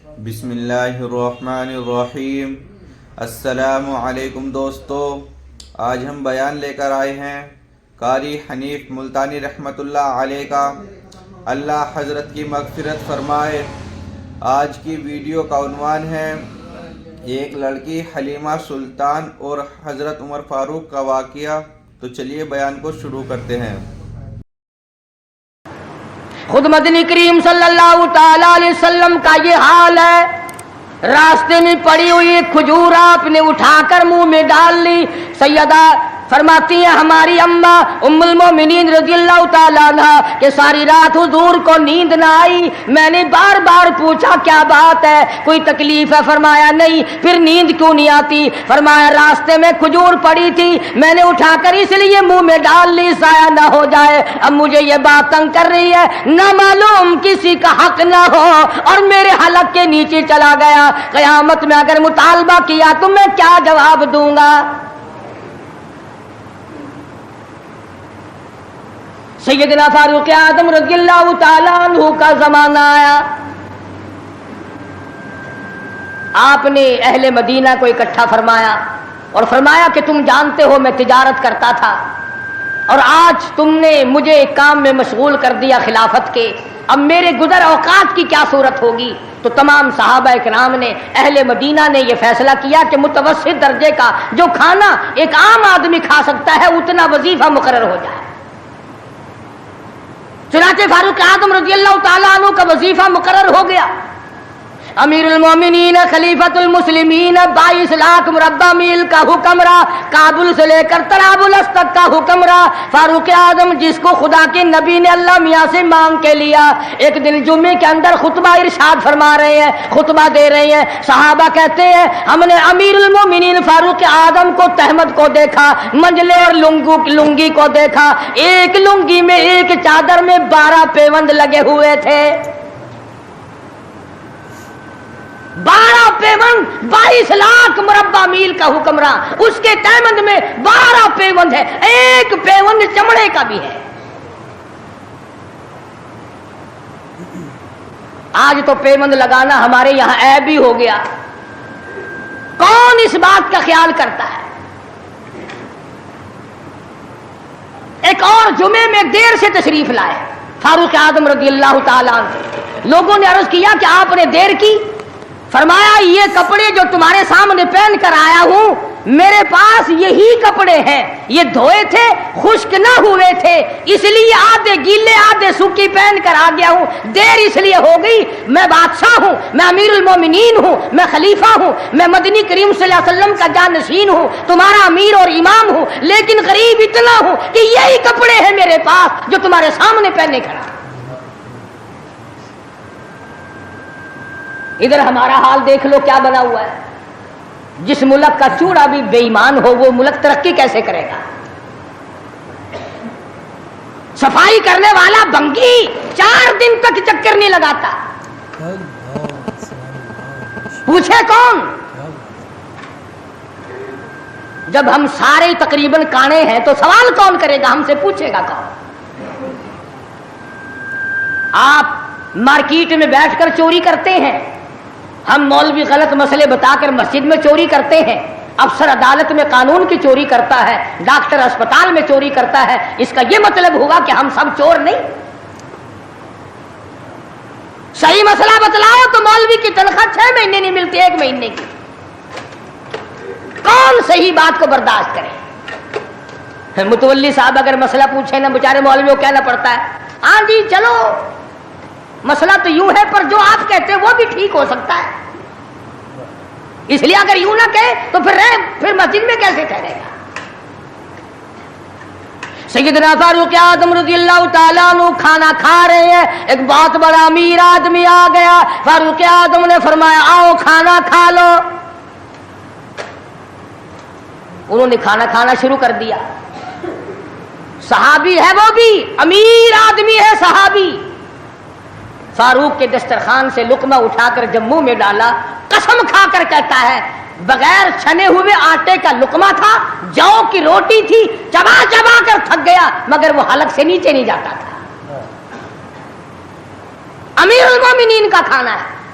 بسم اللہ الرحمن الرحیم۔ السلام علیکم دوستو، آج ہم بیان لے کر آئے ہیں قاری حنیف ملتانی رحمۃ اللہ علیہ کا، اللہ حضرت کی مغفرت فرمائے۔ آج کی ویڈیو کا عنوان ہے ایک لڑکی حلیمہ سلطان اور حضرت عمر فاروق کا واقعہ۔ تو چلیے بیان کو شروع کرتے ہیں۔ خود مدنی کریم صلی اللہ تعالی علیہ وسلم کا یہ حال ہے، راستے میں پڑی ہوئی کھجور آپ نے اٹھا کر منہ میں ڈال لی۔ سیدہ فرماتی ہیں ہماری اماں ام المومنین رضی اللہ تعالیٰ عنہ کہ ساری رات حضور کو نیند نہ آئی۔ میں نے بار بار پوچھا کیا بات ہے، کوئی تکلیف ہے؟ فرمایا نہیں۔ پھر نیند کیوں نہیں آتی؟ فرمایا راستے میں کھجور پڑی تھی، میں نے اٹھا کر اس لیے منہ میں ڈال لی ضائع نہ ہو جائے۔ اب مجھے یہ بات تنگ کر رہی ہے، نہ معلوم کسی کا حق نہ ہو اور میرے حلق کے نیچے چلا گیا۔ قیامت میں اگر مطالبہ کیا تو میں کیا جواب دوں گا؟ سیدنا فاروق اعظم رضی اللہ تعالیٰ عنہ کا زمانہ آیا، آپ نے اہل مدینہ کو اکٹھا فرمایا اور فرمایا کہ تم جانتے ہو میں تجارت کرتا تھا اور آج تم نے مجھے ایک کام میں مشغول کر دیا خلافت کے، اب میرے گزر اوقات کی کیا صورت ہوگی؟ تو تمام صحابہ کرام نے، اہل مدینہ نے یہ فیصلہ کیا کہ متوسط درجے کا جو کھانا ایک عام آدمی کھا سکتا ہے اتنا وظیفہ مقرر ہو جائے۔ چنانچہ فاروق اعظم رضی اللہ تعالیٰ عنہ کا وظیفہ مقرر ہو گیا۔ امیر المومنین خلیفۃ المسلمین 22 لاکھ مربع میل کا حکمراں، کابل سے لے کر طرابلس تک کا حکمراں فاروق اعظم، جس کو خدا کے نبی نے اللہ میاں سے مانگ کے لیا۔ ایک دن جمعے کے اندر خطبہ ارشاد فرما رہے ہیں، خطبہ دے رہے ہیں، صحابہ کہتے ہیں ہم نے امیر المومنین فاروق اعظم کو تہمت کو دیکھا، منجلے اور لنگی کو دیکھا، ایک لنگی میں ایک چادر میں 12 پیوند لگے ہوئے تھے۔ 12 پیوند، 22 لاکھ مربع میل کا حکمراں، اس کے تہمند میں 12 پیوند ہے، ایک پیوند چمڑے کا بھی ہے۔ آج تو پیوند لگانا ہمارے یہاں عیب بھی ہو گیا، کون اس بات کا خیال کرتا ہے؟ ایک اور جمعے میں دیر سے تشریف لائے فاروق اعظم رضی اللہ تعالیٰ عنہ، لوگوں نے عرض کیا کہ آپ نے دیر کی؟ فرمایا یہ کپڑے جو تمہارے سامنے پہن کر آیا ہوں میرے پاس یہی کپڑے ہیں، یہ دھوئے تھے، خشک نہ ہوئے تھے، اس لیے آدھے گیلے آدھے سوکھی پہن کر آ گیا ہوں، دیر اس لیے ہو گئی۔ میں بادشاہ ہوں، میں امیر المومنین ہوں، میں خلیفہ ہوں، میں مدنی کریم صلی اللہ علیہ وسلم کا جانشین ہوں، تمہارا امیر اور امام ہوں، لیکن غریب اتنا ہوں کہ یہی کپڑے ہیں میرے پاس جو تمہارے سامنے پہنے کھڑا۔ ادھر ہمارا حال دیکھ لو کیا بنا ہوا ہے۔ جس ملک کا چوڑا بھی بے ایمان ہو وہ ملک ترقی کیسے کرے گا؟ صفائی کرنے والا بنگی 4 دن تک چکر نہیں لگاتا، پوچھے کون؟ جب ہم سارے تقریباً کانے ہیں تو سوال کون کرے گا؟ ہم سے پوچھے گا کون؟ آپ مارکیٹ میں بیٹھ کر چوری کرتے ہیں، ہم مولوی غلط مسئلے بتا کر مسجد میں چوری کرتے ہیں، افسر عدالت میں قانون کی چوری کرتا ہے، ڈاکٹر اسپتال میں چوری کرتا ہے، اس کا یہ مطلب ہوا کہ ہم سب چور نہیں؟ صحیح مسئلہ بتلاؤ تو مولوی کی تنخواہ 6 مہینے نہیں ملتی، 1 مہینے کی۔ کون صحیح بات کو برداشت کرے؟ متولی صاحب اگر مسئلہ پوچھے نا بیچارے مولوی کو کہنا پڑتا ہے ہاں جی چلو مسئلہ تو یوں ہے پر جو آپ کہتے ہیں وہ بھی ٹھیک ہو سکتا ہے، اس لیے اگر یوں نہ کہے تو پھر مسجد میں کیسے ٹھہرے گا؟ سیدنا فاروق اعظم رضی اللہ تعالیٰ عنہ کھانا کھا رہے ہیں، ایک بہت بڑا امیر آدمی آ گیا، فاروق اعظم نے فرمایا آؤ کھانا کھا لو۔ انہوں نے کھانا کھانا شروع کر دیا، صحابی ہے وہ بھی، امیر آدمی ہے صحابی۔ فاروق کے دسترخوان سے لقمہ اٹھا کر جموں میں ڈالا، قسم کھا کر کہتا ہے بغیر چھنے ہوئے آٹے کا لقمہ تھا، جو کی روٹی تھی، چبا چبا کر تھک گیا مگر وہ حلق سے نیچے نہیں جاتا تھا۔ امیر المومنین کا کھانا ہے،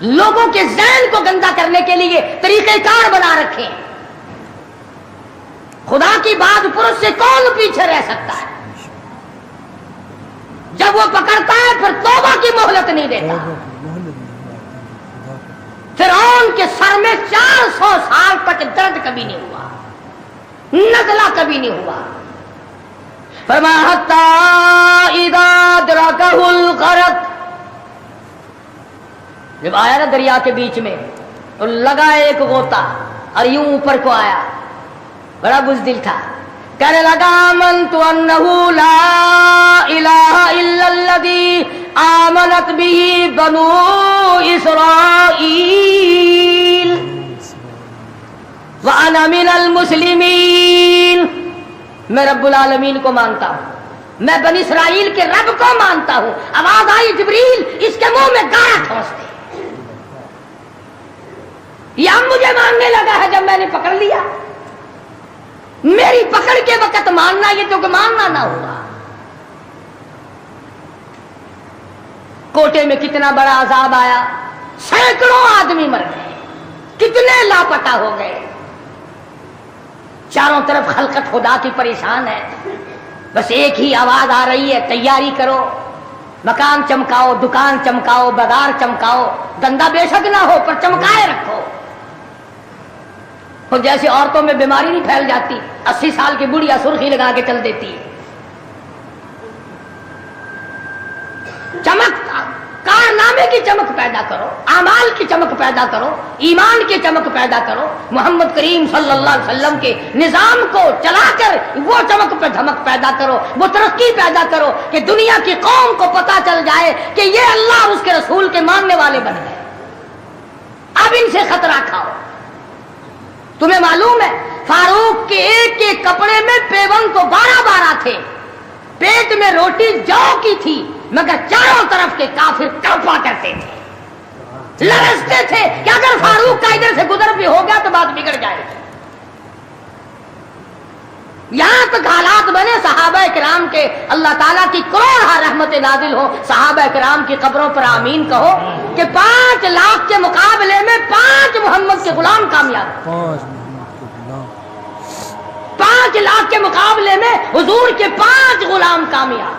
لوگوں کے ذہن کو گندا کرنے کے لیے طریقہ کار بنا رکھے ہیں. خدا کی بات پرس سے کون پیچھے رہ سکتا ہے؟ جب وہ پکڑتا ہے پھر توبہ کی مہلت نہیں دیتا. فرعون کے سر میں 400 سال تک درد کبھی نہیں ہوا، نزلہ کبھی نہیں ہوا. فرمایا حتی اذا ادرکہ الغرق، جب آیا نا دریا کے بیچ میں تو لگا ایک غوطہ اور یوں اوپر کو آیا. بڑا بزدل تھا، کہنے لگا آمنت انہ لا الہ الا الذی آمنت به بنو اسرائیل وانا من المسلمین. میں رب العالمین کو مانتا ہوں، میں بنی اسرائیل کے رب کو مانتا ہوں. آواز آئی جبریل اس کے منہ میں گاڑا ٹھونس دے. یہ اب مجھے ماننے لگا ہے جب میں نے پکڑ لیا. میری پکڑ کے وقت ماننا، یہ تو کہ ماننا نہ ہوگا. کوٹے میں کتنا بڑا عذاب آیا، سینکڑوں آدمی مر گئے، کتنے لاپتہ ہو گئے. چاروں طرف خلقت خدا کی پریشان ہے. بس ایک ہی آواز آ رہی ہے، تیاری کرو، مکان چمکاؤ، دکان چمکاؤ، بازار چمکاؤ، دندہ بے شک نہ ہو پر چمکائے رکھو. اور جیسے عورتوں میں بیماری نہیں پھیل جاتی، 80 سال کی بڑھیا سرخی لگا کے چل دیتی ہے. چمک، کارنامے کی چمک پیدا کرو، اعمال کی چمک پیدا کرو، ایمان کی چمک پیدا کرو. محمد کریم صلی اللہ علیہ وسلم کے نظام کو چلا کر وہ چمک پہ دھمک پیدا کرو، وہ ترقی پیدا کرو کہ دنیا کی قوم کو پتا چل جائے کہ یہ اللہ اور اس کے رسول کے ماننے والے بن گئے. اب ان سے خطرہ کھاؤ. تمہیں معلوم ہے فاروق کے ایک ایک کپڑے میں پیون تو 12 تھے، پیٹ میں روٹی جو کی تھی، مگر چاروں طرف کے کافر کڑپا کرتے تھے، لرزتے تھے کہ اگر فاروق کا ادھر سے گزر بھی ہو گیا تو بات بگڑ جائے گی. یہاں تک حالات بنے صحابہ کرام کے اللہ تعالیٰ کی کروڑ رحمت نازل ہو. صحابہ کرام کی قبروں پر آمین کہو کہ 5 لاکھ کے مقابلے میں 5 محمد کے غلام کامیاب. 5 لاکھ کے مقابلے میں حضور کے 5 غلام کامیاب.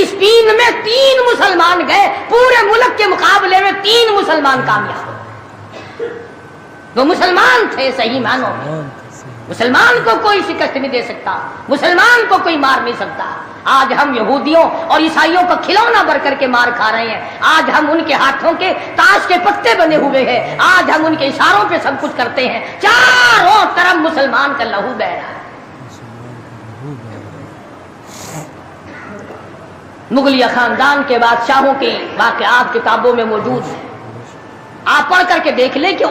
اسپین میں 3 مسلمان گئے، پورے ملک کے مقابلے میں 3 مسلمان کامیاب. وہ مسلمان تھے صحیح معنوں میں. مسلمان کو کوئی شکست نہیں دے سکتا، مسلمان کو کوئی مار نہیں سکتا. آج ہم یہودیوں اور عیسائیوں کا کھلونا بن کر کے مار کھا رہے ہیں. آج ہم ان کے ہاتھوں کے تاش کے پتے بنے ہوئے ہیں. آج ہم ان کے اشاروں پہ سب کچھ کرتے ہیں. چاروں طرف مسلمان کا لہو بہہ رہا ہے. مغلیہ خاندان کے بادشاہوں کے واقعات کتابوں میں موجود ہیں. آپ پڑھ کر کے دیکھ لیں کہ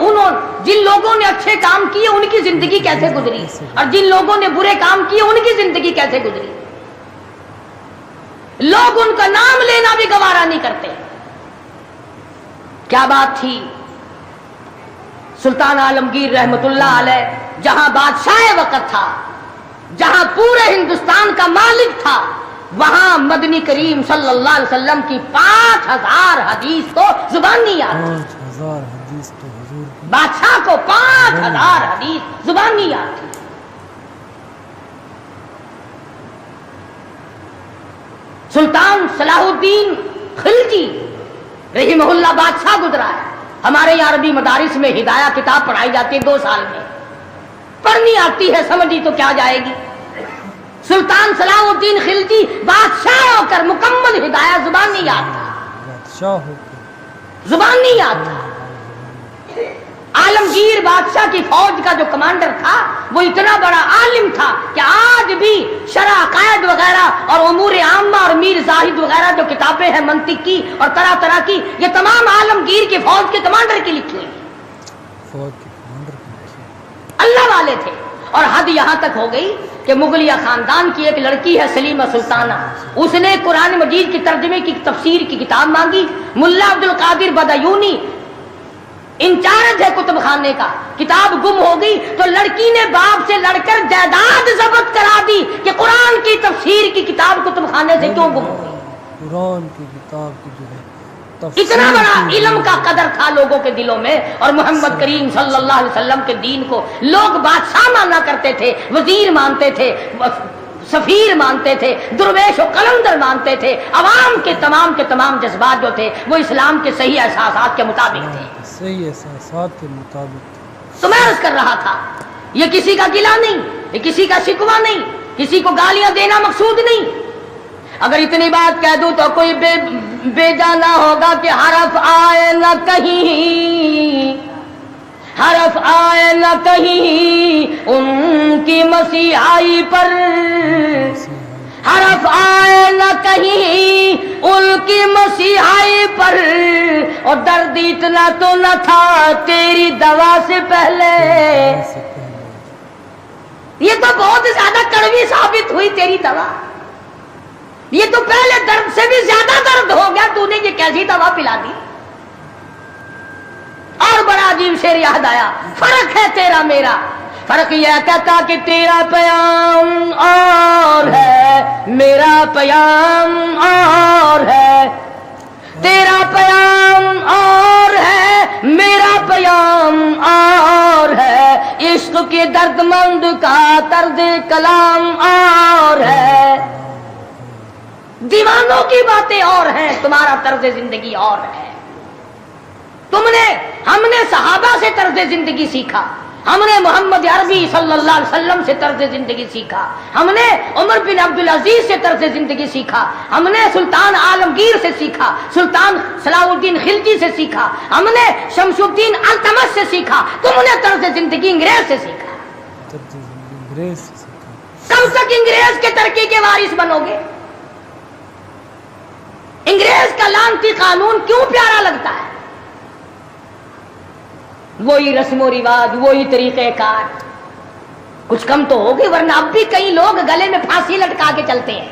جن لوگوں نے اچھے کام کیے ان کی زندگی کیسے گزری اور جن لوگوں نے برے کام کیے ان کی زندگی کیسے گزری. لوگ ان کا نام لینا بھی گوارا نہیں کرتے. کیا بات تھی. سلطان عالمگیر رحمت اللہ علیہ جہاں بادشاہ وقت تھا، جہاں پورے ہندوستان کا مالک تھا، وہاں مدنی کریم صلی اللہ علیہ وسلم کی 5000 حدیث تو زبانی یاد تھی. بادشاہ کو 5000 حدیث زبانی یاد تھی. سلطان صلاح الدین خلجی رحمہ اللہ بادشاہ گزرا ہے. ہمارے یہاں عربی مدارس میں ہدایہ کتاب پڑھائی جاتی ہے 2 سال میں. پڑھنی آتی ہے، سمجھی تو کیا جائے گی. سلطان صلاح الدین خلجی بادشاہ ہو کر مکمل ہدایہ زبانی یاد تھا، زبانی یاد تھا. عالمگیر بادشاہ کی فوج کا جو کمانڈر تھا وہ اتنا بڑا عالم تھا کہ آج بھی شرع عقائد وغیرہ اور امور عامہ اور میر زاہد وغیرہ جو کتابیں ہیں منطق کی اور طرح طرح کی، یہ تمام عالمگیر کی فوج کے کمانڈر کی لکھی ہوئی. اللہ والے تھے. اور حد یہاں تک ہو گئی کہ مغلیہ خاندان کی ایک لڑکی ہے سلیمہ سلطانہ، اس نے قرآن مجید کی ترجمے کی تفسیر کی کتاب مانگی. ملا عبد القادر بدایونی انچارج ہے کتب خانے کا، کتاب گم ہو گئی تو لڑکی نے باپ سے لڑ کر جائیداد ضبط کرا دی کہ قرآن کی تفسیر کی کتاب کتب خانے سے کیوں گم ہو گئی. قرآن کی کتاب کی جو ہے اتنا بڑا علم کا قدر تھا لوگوں کے دلوں میں، اور محمد کریم صلی اللہ علیہ وسلم کے دین کو لوگ بادشاہ مانا کرتے تھے، وزیر مانتے تھے، سفیر مانتے تھے، درویش و قلندر مانتے تھے۔ عوام کے تمام جذبات جو تھے وہ اسلام کے صحیح احساسات کے مطابق تھے، صحیح احساسات کے مطابق۔ تو میں عرض کر رہا تھا یہ کسی کا گلہ نہیں، یہ کسی کا شکوہ نہیں، کسی کو گالیاں دینا مقصود نہیں۔ اگر اتنی بات کہہ دوں تو کوئی بے جانا ہوگا کہ حرف آئے نہ کہیں، حرف آئے نہ کہیں ان کی مسیحائی پر، حرف آئے نہ کہیں ان کی مسیحائی پر، اور درد اتنا تو نہ تھا تیری دوا سے پہلے۔ یہ تو بہت زیادہ کڑوی ثابت ہوئی تیری دوا، یہ تو پہلے درد سے بھی زیادہ درد ہو گیا، تو نے یہ کیسی دوا پلا دی؟ اور بڑا عجیب شعر یاد آیا، فرق ہے تیرا میرا، فرق یہ کہتا کہ تیرا پیام اور ہے میرا پیام اور ہے، تیرا پیام اور ہے میرا پیام اور ہے، عشق کے درد مند کا طرز کلام اور ہے، دیوانوں کی باتیں اور ہیں، تمہارا طرز زندگی اور ہے۔ ہم نے صحابہ سے طرز زندگی سیکھا، ہم نے محمد عربی صلی اللہ علیہ وسلم سے طرز زندگی سیکھا، ہم نے عمر بن عبدالعزیز سے طرز زندگی سیکھا، ہم نے سلطان عالمگیر سے سیکھا، سلطان صلاح الدین خلجی سے سیکھا، ہم نے شمس الدین التمش سے سیکھا، تم نے طرز زندگی انگریز سے سیکھا۔ کب تک انگریز کے ترقی کے وارث بنو گے؟ انگریز کا لعنتی قانون کیوں پیارا لگتا ہے؟ وہی رسم و رواج، وہی طریقہ کار، کچھ کم تو ہوگی، ورنہ اب بھی کئی لوگ گلے میں پھانسی لٹکا کے چلتے ہیں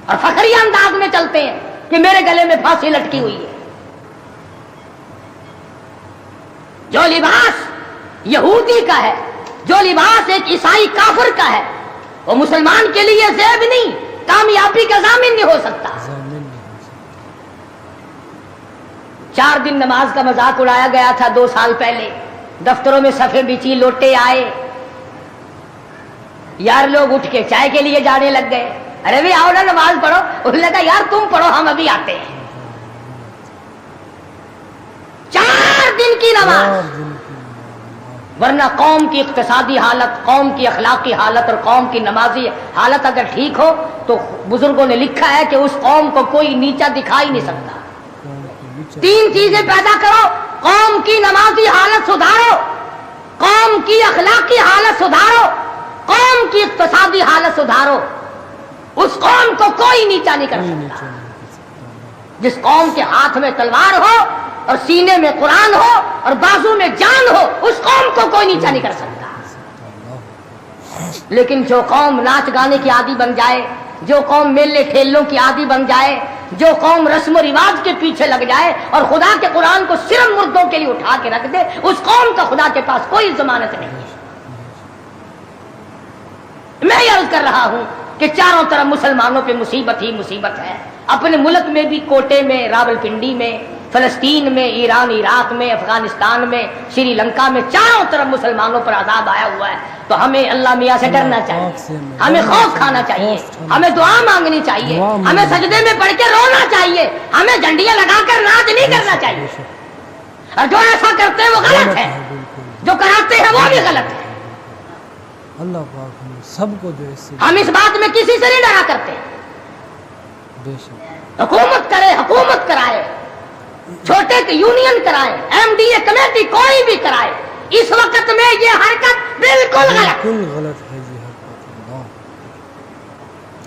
اور فخری انداز میں چلتے ہیں کہ میرے گلے میں پھانسی لٹکی ہوئی ہے۔ جو لباس یہودی کا ہے، جو لباس ایک عیسائی کافر کا ہے، وہ مسلمان کے لیے زیب نہیں، کامیابی کا ضامن نہیں ہو سکتا۔ 4 دن نماز کا مذاق اڑایا گیا تھا 2 سال پہلے، دفتروں میں صفیں بچھی، لوٹے آئے، یار لوگ اٹھ کے چائے کے لیے جانے لگ گئے، ارے بھی آؤ نا نماز پڑھو، انہوں نے کہا یار تم پڑھو ہم ابھی آتے ہیں۔ 4 دن کی نماز، ورنہ قوم کی اقتصادی حالت، قوم کی اخلاقی حالت اور قوم کی نمازی حالت اگر ٹھیک ہو تو بزرگوں نے لکھا ہے کہ اس قوم کو کوئی نیچا دکھا ہی نہیں سکتا۔ 3 چیزیں پیدا کرو، قوم کی نمازی حالت سدھارو، قوم کی اخلاقی حالت سدھارو، قوم کی اقتصادی حالت سدھارو، اس قوم کو کوئی نیچا نہیں کر سکتا۔ جس قوم کے ہاتھ میں تلوار ہو اور سینے میں قرآن ہو اور بازو میں جان ہو، اس قوم کو کوئی نیچا نہیں کر سکتا۔ لیکن جو قوم ناچ گانے کی عادی بن جائے، جو قوم میلے ٹھیلوں کی عادی بن جائے، جو قوم رسم و رواج کے پیچھے لگ جائے اور خدا کے قرآن کو صرف مردوں کے لیے اٹھا کے رکھ دے، اس قوم کا خدا کے پاس کوئی ضمانت نہیں ہے۔ میں یہ عرض کر رہا ہوں کہ چاروں طرف مسلمانوں پہ مصیبت ہی مصیبت ہے، اپنے ملک میں بھی، کوٹے میں، راولپنڈی میں، فلسطین میں، ایران عراق میں، افغانستان میں، سری لنکا میں، چاروں طرف مسلمانوں پر عذاب آیا ہوا ہے۔ تو ہمیں اللہ میاں سے ڈرنا چاہیے، ہمیں خوف کھانا چاہیے، ہمیں دعا مانگنی چاہیے، ہمیں سجدے میں پڑھ کے رونا چاہیے، ہمیں جھنڈیاں لگا کر ناچ نہیں کرنا چاہیے، اور جو ایسا کرتے ہیں وہ غلط ہے، جو کراتے ہیں وہ بھی غلط ہے۔ اللہ پاک ہم سب کو جو اس سے، ہم اس بات میں کسی سے نہیں ڈرا کرتے، بے شک حکومت کرے، حکومت کرائے، چھوٹے کی یونین کرائے، ایم ڈی اے کمیٹی کوئی بھی کرائے، اس وقت میں یہ حرکت بالکل غلط، بالکل غلط ہے یہ حرکت۔ اللہ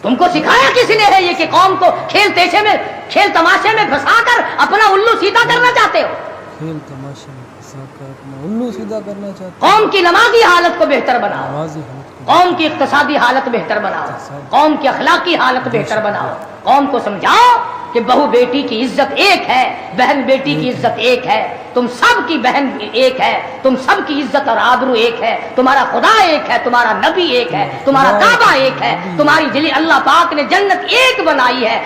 تم کو سکھایا کس نے ہے یہ کہ قوم کو کھیل تیشے میں، کھیل تماشے میں پھنسا کر اپنا الو سیدھا کرنا چاہتے ہو؟ کھیل تماشے میں پھنسا کر اپنا الو سیدھا کرنا چاہتے قوم کی نمازی حالت کو بہتر بناؤ، نمازی حالت کو، قوم کی اقتصادی حالت بہتر بناؤ، قوم کی اخلاقی حالت بہتر بناؤ، قوم کو سمجھاؤ کہ بہو بیٹی کی عزت ایک ہے، بہن بیٹی کی عزت ایک ہے، تم سب کی بہن ایک ہے، تم سب کی عزت اور آبرو ایک ہے، تمہارا خدا ایک ہے، تمہارا نبی ایک ہے، تمہارا کعبہ ایک ہے، تمہاری اللہ پاک نے جنت ایک بنائی ہے۔